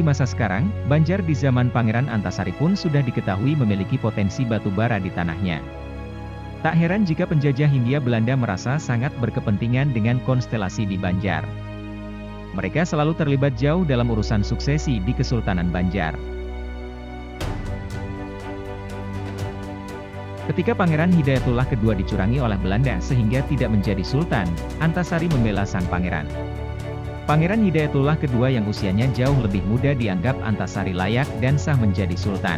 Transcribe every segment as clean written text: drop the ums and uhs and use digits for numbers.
masa sekarang, Banjar di zaman Pangeran Antasari pun sudah diketahui memiliki potensi batu bara di tanahnya. Tak heran jika penjajah Hindia Belanda merasa sangat berkepentingan dengan konstelasi di Banjar. Mereka selalu terlibat jauh dalam urusan suksesi di Kesultanan Banjar. Ketika Pangeran Hidayatullah II dicurangi oleh Belanda sehingga tidak menjadi sultan, Antasari membela sang pangeran. Pangeran Hidayatullah II yang usianya jauh lebih muda dianggap Antasari layak dan sah menjadi sultan.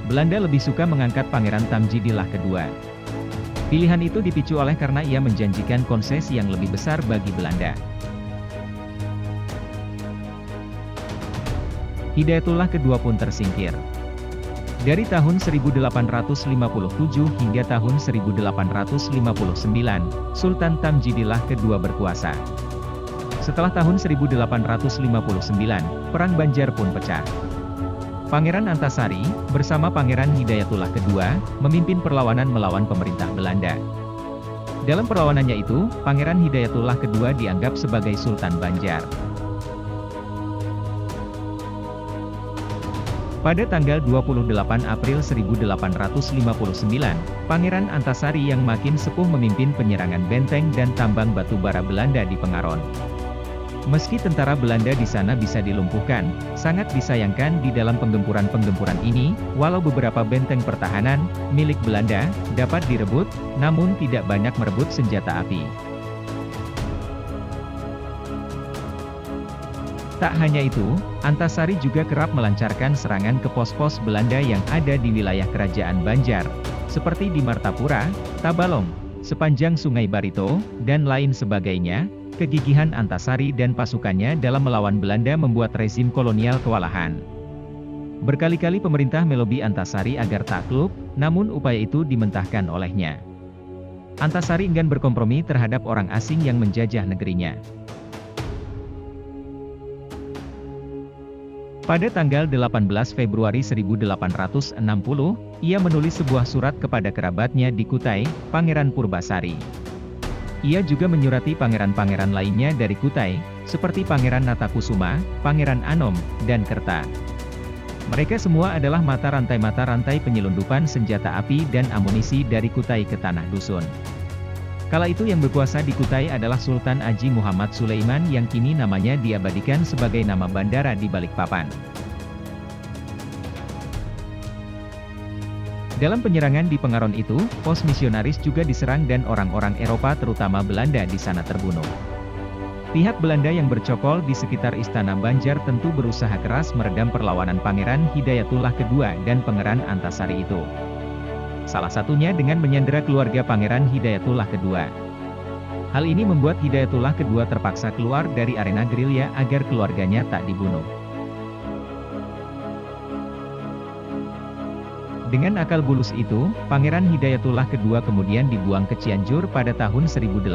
Belanda lebih suka mengangkat Pangeran Tamjidillah II. Pilihan itu dipicu oleh karena ia menjanjikan konsesi yang lebih besar bagi Belanda. Hidayatullah II pun tersingkir. Dari tahun 1857 hingga tahun 1859, Sultan Tamjidillah II berkuasa. Setelah tahun 1859, Perang Banjar pun pecah. Pangeran Antasari, bersama Pangeran Hidayatullah II, memimpin perlawanan melawan pemerintah Belanda. Dalam perlawanannya itu, Pangeran Hidayatullah II dianggap sebagai Sultan Banjar. Pada tanggal 28 April 1859, Pangeran Antasari yang makin sepuh memimpin penyerangan benteng dan tambang batu bara Belanda di Pengaron. Meski tentara Belanda di sana bisa dilumpuhkan, sangat disayangkan di dalam penggempuran-penggempuran ini, walau beberapa benteng pertahanan milik Belanda dapat direbut, namun tidak banyak merebut senjata api. Tak hanya itu, Antasari juga kerap melancarkan serangan ke pos-pos Belanda yang ada di wilayah kerajaan Banjar, seperti di Martapura, Tabalong, sepanjang Sungai Barito, dan lain sebagainya. Kegigihan Antasari dan pasukannya dalam melawan Belanda membuat rezim kolonial kewalahan. Berkali-kali pemerintah melobi Antasari agar takluk, namun upaya itu dimentahkan olehnya. Antasari enggan berkompromi terhadap orang asing yang menjajah negerinya. Pada tanggal 18 Februari 1860, ia menulis sebuah surat kepada kerabatnya di Kutai, Pangeran Purbasari. Ia juga menyurati pangeran-pangeran lainnya dari Kutai, seperti Pangeran Natakusuma, Pangeran Anom, dan Kerta. Mereka semua adalah mata rantai penyelundupan senjata api dan amunisi dari Kutai ke Tanah Dusun. Kala itu yang berkuasa di Kutai adalah Sultan Aji Muhammad Sulaiman yang kini namanya diabadikan sebagai nama bandara di Balikpapan. Dalam penyerangan di Pengaron itu, pos misionaris juga diserang dan orang-orang Eropa terutama Belanda di sana terbunuh. Pihak Belanda yang bercokol di sekitar Istana Banjar tentu berusaha keras meredam perlawanan Pangeran Hidayatullah II dan Pangeran Antasari itu. Salah satunya dengan menyandera keluarga Pangeran Hidayatullah II. Hal ini membuat Hidayatullah II terpaksa keluar dari arena gerilya agar keluarganya tak dibunuh. Dengan akal bulus itu, Pangeran Hidayatullah II kemudian dibuang ke Cianjur pada tahun 1862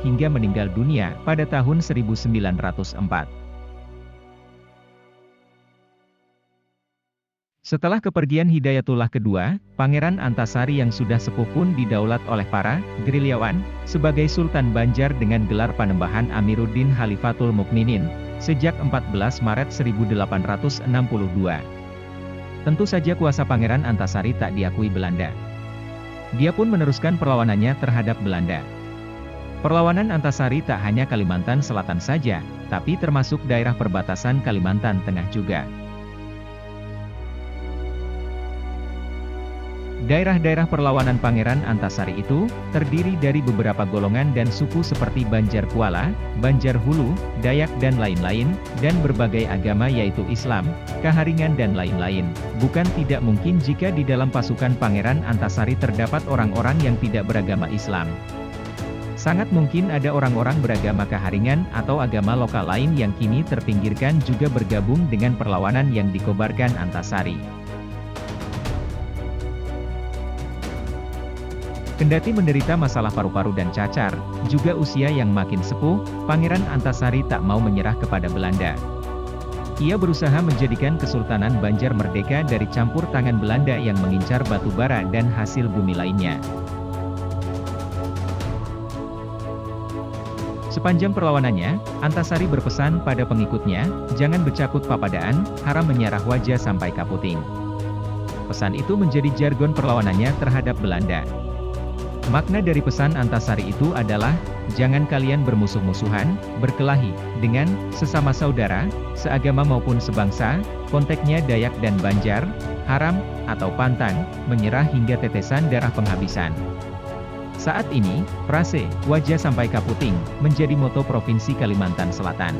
hingga meninggal dunia pada tahun 1904. Setelah kepergian Hidayatullah II, Pangeran Antasari yang sudah sepuh pun didaulat oleh para gerilyawan sebagai Sultan Banjar dengan gelar Panembahan Amiruddin Khalifatul Mukminin sejak 14 Maret 1862. Tentu saja kuasa Pangeran Antasari tak diakui Belanda. Dia pun meneruskan perlawanannya terhadap Belanda. Perlawanan Antasari tak hanya Kalimantan Selatan saja, tapi termasuk daerah perbatasan Kalimantan Tengah juga. Daerah-daerah perlawanan Pangeran Antasari itu, terdiri dari beberapa golongan dan suku seperti Banjar Kuala, Banjar Hulu, Dayak dan lain-lain, dan berbagai agama yaitu Islam, Kaharingan dan lain-lain. Bukan tidak mungkin jika di dalam pasukan Pangeran Antasari terdapat orang-orang yang tidak beragama Islam. Sangat mungkin ada orang-orang beragama Kaharingan atau agama lokal lain yang kini terpinggirkan juga bergabung dengan perlawanan yang dikobarkan Antasari. Kendati menderita masalah paru-paru dan cacar, juga usia yang makin sepuh, Pangeran Antasari tak mau menyerah kepada Belanda. Ia berusaha menjadikan Kesultanan Banjar merdeka dari campur tangan Belanda yang mengincar batu bara dan hasil bumi lainnya. Sepanjang perlawanannya, Antasari berpesan pada pengikutnya, jangan bercakut papadaan, haram menyerah wajah sampai kaputing. Pesan itu menjadi jargon perlawanannya terhadap Belanda. Makna dari pesan Antasari itu adalah, jangan kalian bermusuh-musuhan, berkelahi, dengan sesama saudara, seagama maupun sebangsa, konteksnya Dayak dan Banjar, haram, atau pantang, menyerah hingga tetesan darah penghabisan. Saat ini, frase, wajah sampai kaputing, menjadi moto Provinsi Kalimantan Selatan.